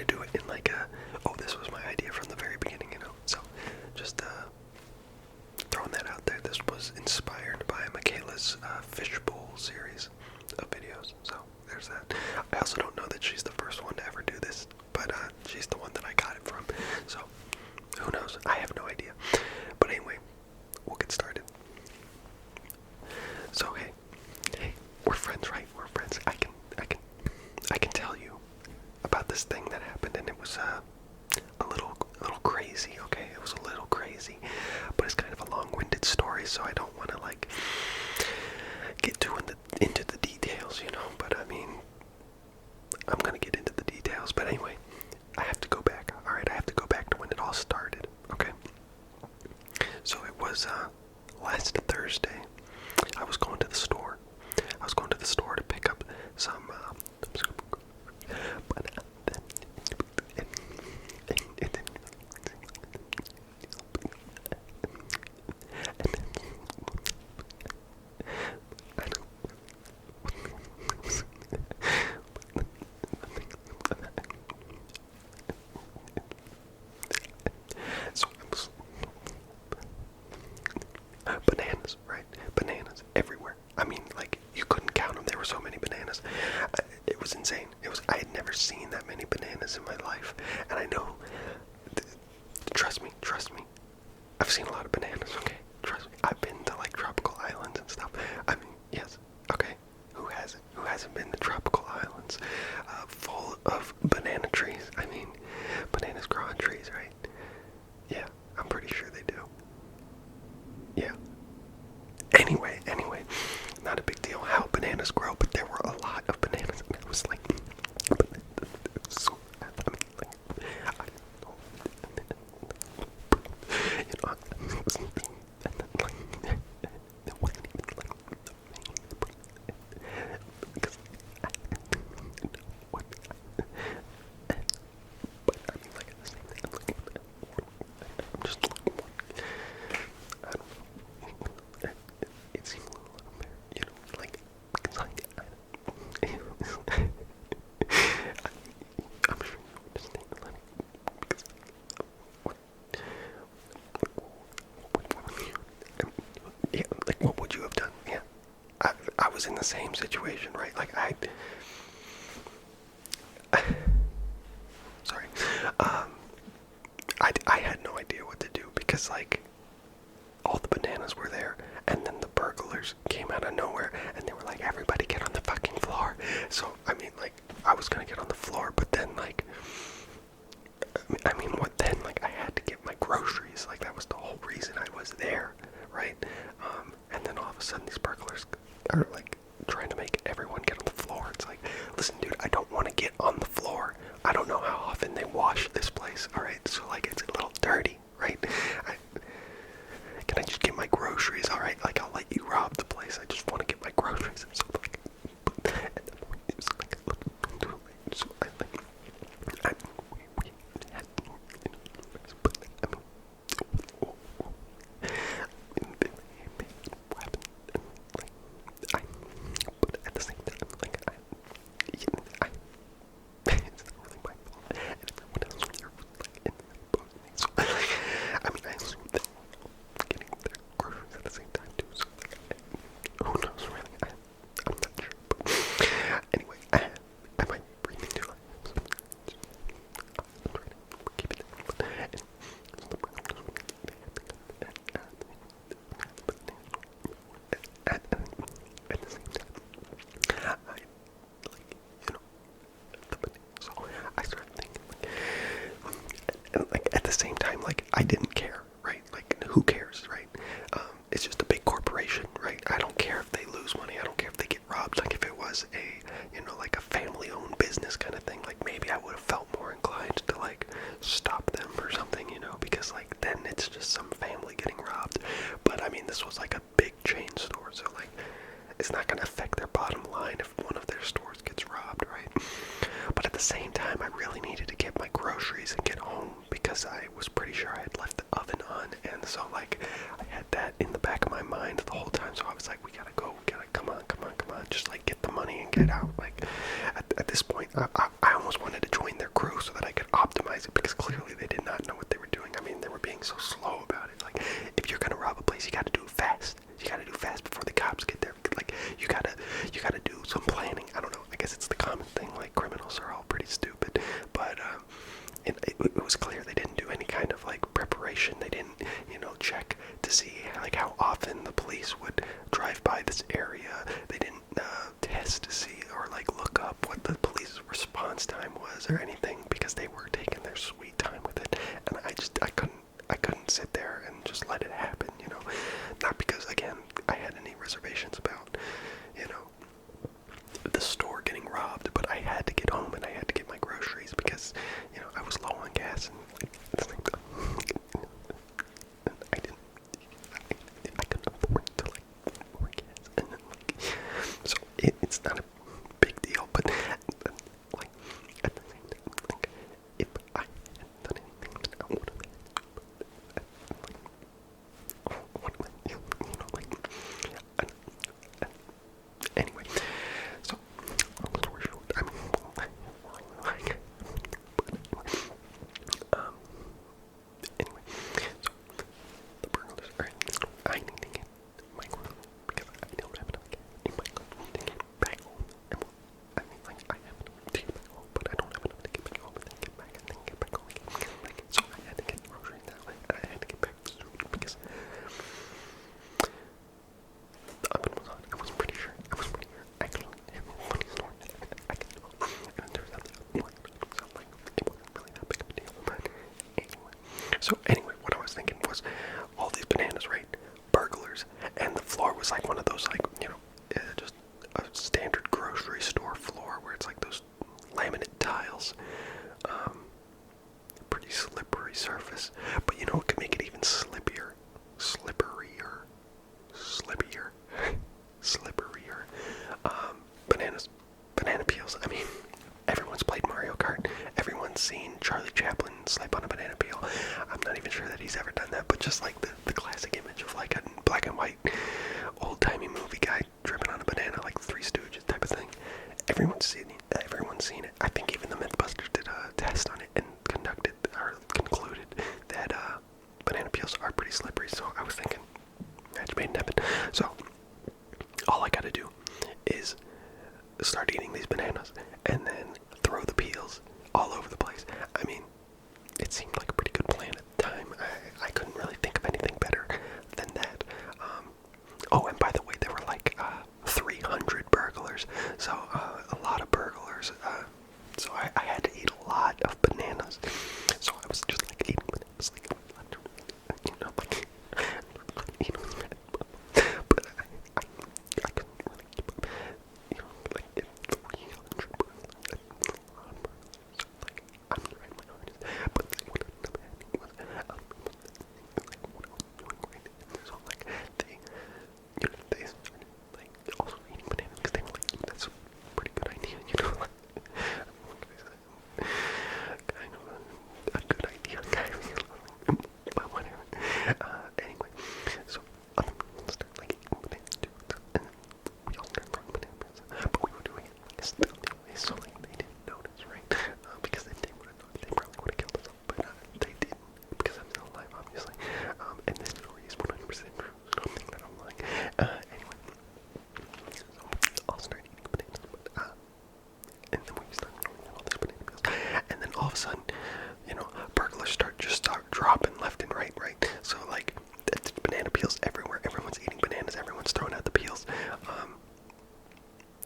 to do it in like a, oh, this was my idea from the very beginning, you know. So just throwing that out there. This was inspired by Michaela's fishbowl series of videos. So there's that. I also don't know that she's the first one to ever do this, but she's the one that I got it from. So who knows? I have no idea. But anyway, we'll get started. So hey, we're friends, right? We're friends. I can tell you about this thing that happened, and it was a little crazy. Okay, it was a little crazy, but it's kind of a long-winded story, so I don't want to like get too into the details, you know. But I mean, I'm gonna get into the details. But anyway, I have to go back. All right, I have to go back to when it all started. Okay. So it was last Thursday. I was going to the store. To pick up some bananas, right? Bananas everywhere. I mean, like, you couldn't count them. There were so many bananas. It was insane. I had never seen that many bananas in my life. And I know, trust me. I've seen a lot of bananas, okay? Trust me. I've been to, like, tropical islands and stuff. I mean, yes, okay. Who hasn't? Who hasn't been to tropical islands full of banana trees? I mean, bananas grow on trees, right? Yeah, I'm pretty sure they do. Yeah. Anyway, not a big deal how bananas grow, but there were a lot of bananas, and it was like, so, I mean, like, I don't know, you know, and then, like, it wasn't even like the main, because I didn't know what, but I mean, like, at the same time, I'm looking at, I'm just looking, I don't know. It seemed a little unfair, you know, like, because I'm sure you understand, like, because, what, yeah, like, what would you have done? Yeah, I was in the same situation, right? Like, sorry, I had no idea what to do, because, like, all the bananas were there, and then the burglars came out of nowhere, and they were like, everybody get on the fucking floor. So, I mean, like, I was gonna get on the floor, but then, like, I mean, what then? Like, I had to get my groceries. Like, that was the whole reason I was there, right? And then all of a sudden, these burglars are, like, trying to make everyone get on the floor. It's like, listen, dude, I don't want to get on the floor. I don't know how often they wash this place, alright? So, like, it's a little dirty, right? Can I just get my groceries, alright? Like, I'll let you rob the place. I just want to get my groceries. And so, like, at the point, it was like a little too late. So, we had, you know, but, I mean, what happened? Like, but at the same time, like, it's not really my fault. And everyone else was there, like, in the boat, it was clear they didn't do any kind of like preparation. They didn't, check to see like how often the police would drive by this area. They didn't test to see or like look up what the police response time was or anything, because they were taking their sweet time with it. And I couldn't sit there and just let it happen, Not because, again, I had any reservations about, the store getting robbed, but I had to get home and I had to get my groceries because, I was low on gas and I couldn't afford to like more gas, and then so it's not a big deal, but like at the same time, like if I hadn't done anything, I would have anyway. So long story short, I mean, like, anyway, so the burglars are in the store. I need to get my groceries because I don't have enough gas in my car to get back home. And I mean, like, I have enough to get back home, but I don't have enough to get back home and then get back and then get back home again. Like, so I had to get groceries now, and I had to get back to the store because the oven was on. I was pretty sure. Actually, funny story. I can do it. And it turns out that it wasn't like it wasn't really that big of a deal. But anyway. So anyway, what I was thinking was all these bananas, right? Burglars. And the floor was like one of those, like, just a standard grocery store floor where it's like those laminate tiles. Pretty slippery surface. But it could make it even slippier. Slipperier. Banana peels. I mean, everyone's played Mario Kart. Everyone's seen Charlie Chaplin slip on a banana peel. I'm not even sure that he's ever done that, but just like the classic image of like a black and white old-timey movie guy tripping on a banana, like Three Stooges type of thing. Everyone's seen it. I think even the Mythbusters did a test on it and concluded that banana peels are pretty slippery. So I was thinking, match made in heaven. So all I gotta do is start eating these bananas and then throw the peels all over the place. I mean, it seemed like a pretty good plan at the time. I couldn't really think of anything better than that. Oh, and by the way, there were like 300 burglars, so a lot of burglars. So I had to eat a lot of bananas. So I was just like eating bananas, like, like, but I couldn't really keep up. Like, if 300 burglars, that's a lot of burglars. So, like, I'm trying my hardest. But what ended up happening was, like, what I was doing right. So, like, they started, like, also eating bananas because they were like, that's a pretty good idea, like, kind of a good idea, kind of, but whatever. Anyway, so other people started like eating bananas too, and we all started throwing bananas, but we were doing it like a stealthy way, so like they didn't notice, right? Because if they would have noticed, they probably would have killed us all, but they didn't, because I'm still alive, obviously. And this story is 100% true, so don't think that I'm lying. Anyway, so I'll start eating bananas, but and then we start throwing out all these banana peels, and then all of a sudden, burglars start dropping left and right. So like, it's banana peels everywhere. Everyone's eating bananas. Everyone's throwing out the peels.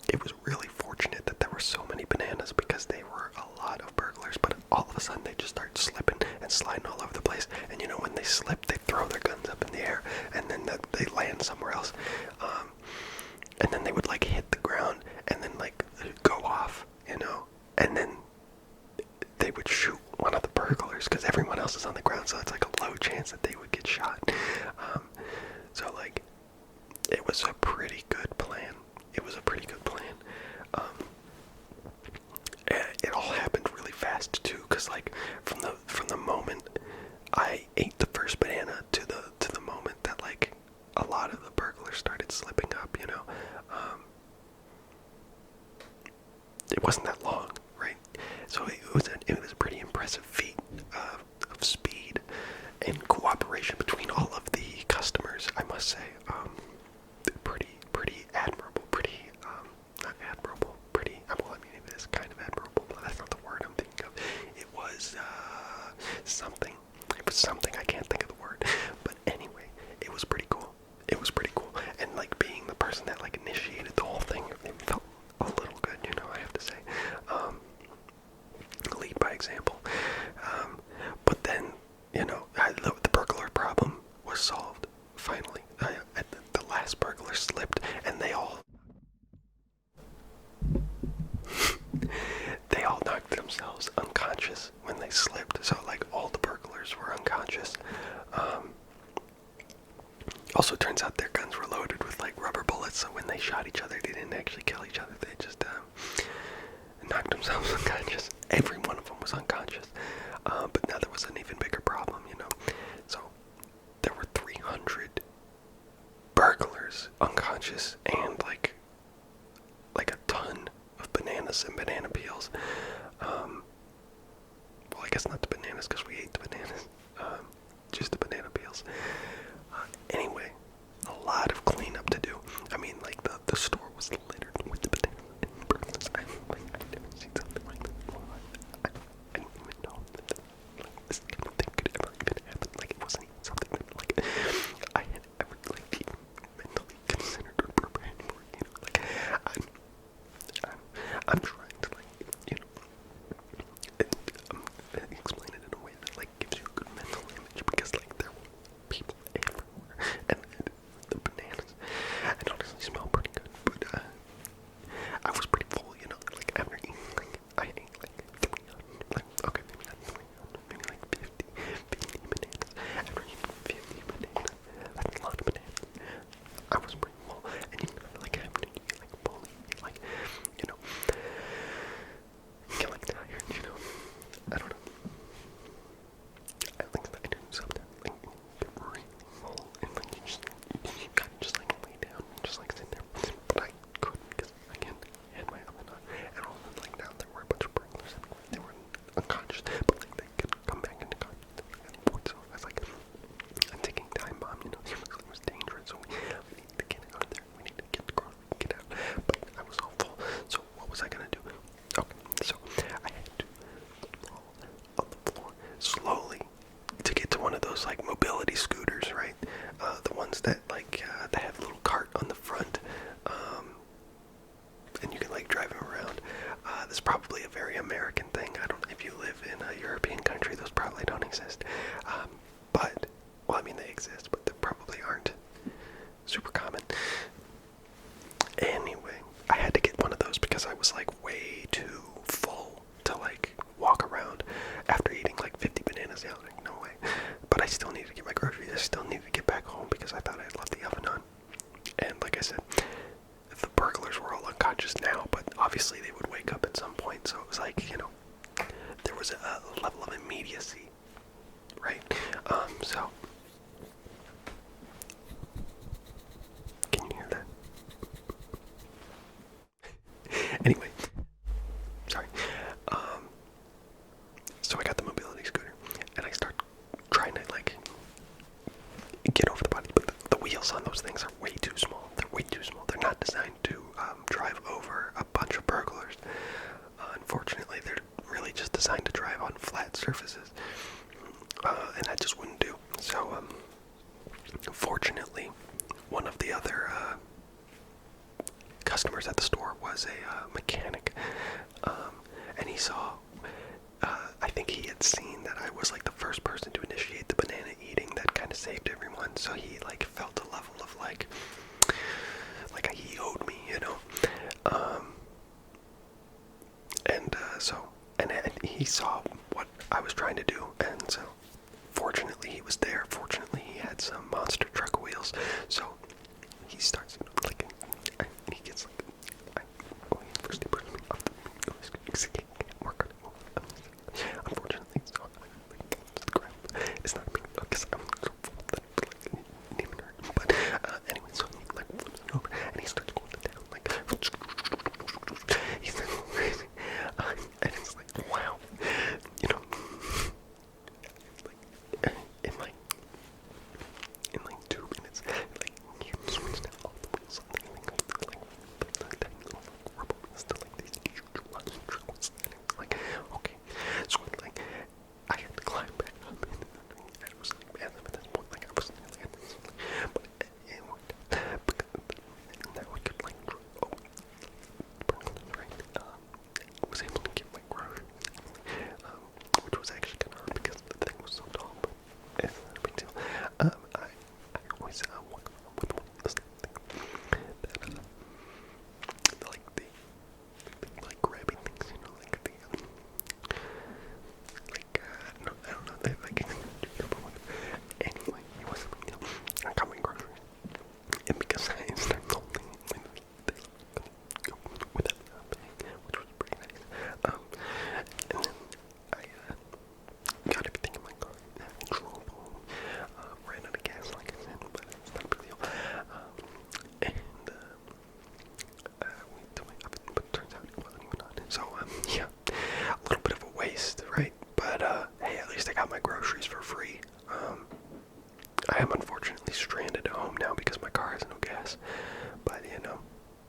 It was really fortunate that there were so many bananas because they were a lot of burglars. But all of a sudden, they just start slipping and sliding all over the place. And when they slip, they throw their guns up in the air, and then they land somewhere else. And then they would like hit the ground, and then like go off, and then they would shoot one of the burglars because everyone else is on the ground, so it's like a low chance that they would get shot. So like, it was a pretty good plan. It all happened really fast too, because like from the moment I ate the first banana to the moment that like a lot of the burglars started slipping up, it wasn't that long, right? So it was a pretty impressive feat of speed and cooperation between all of the customers, I must say. Pretty admirable, not admirable, well, I mean, it is kind of admirable, but that's not the word I'm thinking of. It was, something. It was something, I can't think of the word. But anyway, it was pretty cool. It was pretty cool. And like being the person that like initiated the whole thing, it felt a little good, you know, I have to say. Lead by example. But then, you know, the burglar problem was solved, finally. The last burglar slipped, and they all knocked themselves unconscious when they slipped. So, like, all the burglars were unconscious. Also, turns out their guns were loaded with, like, rubber bullets, so when they shot each other, they didn't actually kill each other. They just knocked themselves unconscious. Every one of them was unconscious. But now there was an even bigger problem, you know. So, there were 300 burglars unconscious and, like a ton of bananas and banana peels. Well, I guess not the bananas because we ate the bananas. Just the banana peels. Anyway, a lot of cleanup to do. I mean, like, the store was littered with the bananas and burgers. I've never seen something like this before. I didn't even know that, like, this kind of thing could ever even happen. Like, it wasn't even something that, like, I had ever, like, even mentally considered or prepared for, you know. Like, I'm trying to, like, you know, explain it in a way that, like, gives you a good mental image, because, like, there were people everywhere, and the bananas, it honestly smelled pretty good, but, I was pretty full, you know, like, after eating, like, I ate, like, 300, like, okay, maybe not 300, maybe, like, 50 bananas, after eating 50 bananas, that's a lot of bananas. I was pretty full, and you know, like, having to eat, like, fully, like, you know, get, like, tired, you know, I don't know. I think that I do sometimes, like, get really full, and, like, you kind of just, like, lay down and just, like, sit there, but I couldn't, because, again, I had my oven on, and all of like, now there were a bunch of burglars everywhere. They were unconscious, but, like, they could come back into consciousness at any point, so I was like, a ticking time bomb, you know, it was dangerous, so we needed to get out of there, we needed to get the car, get out, but I was all full, so what was I gonna do? Okay, so I had to crawl up the floor slowly to get to one of those, like, mobility scooters, right? The ones that, like, they have a little cart on the front, and you can, like, drive them around. That's probably a very American thing. I don't know if you live in a European country, those probably don't exist. But, well, I mean, they exist, but they probably aren't super common. Anyway, I had to get one of those because I was, like, way too full to, like, walk around after eating, like, 50 bananas. Yeah, like, no way. But I still needed to get my groceries. I still needed to get back home because I thought I'd left the oven on. And like I said, the burglars were all unconscious now, but obviously they would wake up at some point. So it was like, you know, there was a level of immediacy, right? So, can you hear that? Anyway, sorry. So I got the mobility scooter, and I start trying to, like, get over the body, but the wheels on those things are way too small. They're way too small. They're not designed to drive over a bunch of burglars. Unfortunately, they're really just designed to drive on flat surfaces, and that just wouldn't do. So, fortunately, one of the other customers at the store was a mechanic, and he saw, I think he had seen that I was, like, the first person to initiate the banana eating. That kind of saved everyone, so he, like, felt a level of, like he owed me, you know, and he saw what I was trying to do, and so, fortunately, he was there. Fortunately, he had some monster truck wheels, so he starts, like, he gets, like, first he pushes me off the work. Unfortunately, it's not, the ground. It's not being, because I'm so full that, like, it even hurt. But, anyway, so he, like, flips it over, and he starts going down, like, he's like crazy. And it's like, wow, you know, like, in 2 minutes, like, he switched out all the wheels least I got my groceries for free. I am unfortunately stranded at home now because my car has no gas. But, you know,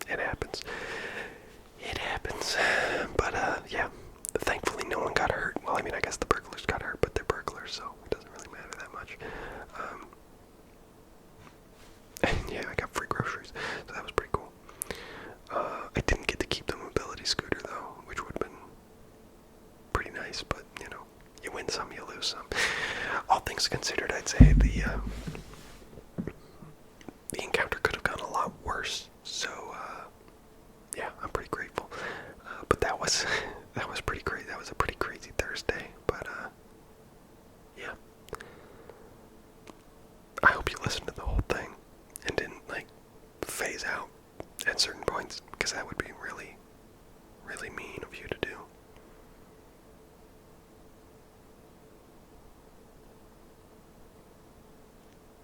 it happens. It happens. But, yeah. Thankfully, no one got hurt. Well, I mean, I guess the burglars got hurt, but they're burglars, so it doesn't really matter that much. And yeah, I got free groceries, so that was pretty cool. I didn't get to keep the mobility scooter, though, which would have been pretty nice, but, you know, you win some, you lose some. All things considered, I'd say the encounter